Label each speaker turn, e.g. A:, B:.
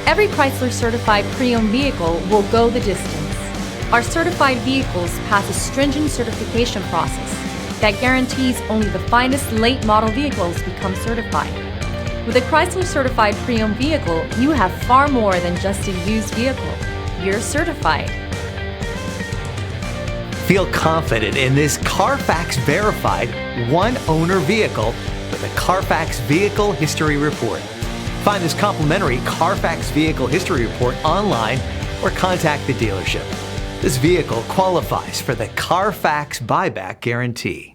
A: Every Chrysler certified pre-owned vehicle will go the distance. Our certified vehicles pass a stringent certification process that guarantees only the finest late model vehicles become certified. With a Chrysler certified pre-owned vehicle, you have far more than just a used vehicle. You're certified.
B: Feel confident in this CARFAX verified one-owner vehicle with a CARFAX Vehicle History Report. Find this complimentary CARFAX Vehicle History Report online or contact the dealership. This vehicle qualifies for the CARFAX buyback guarantee.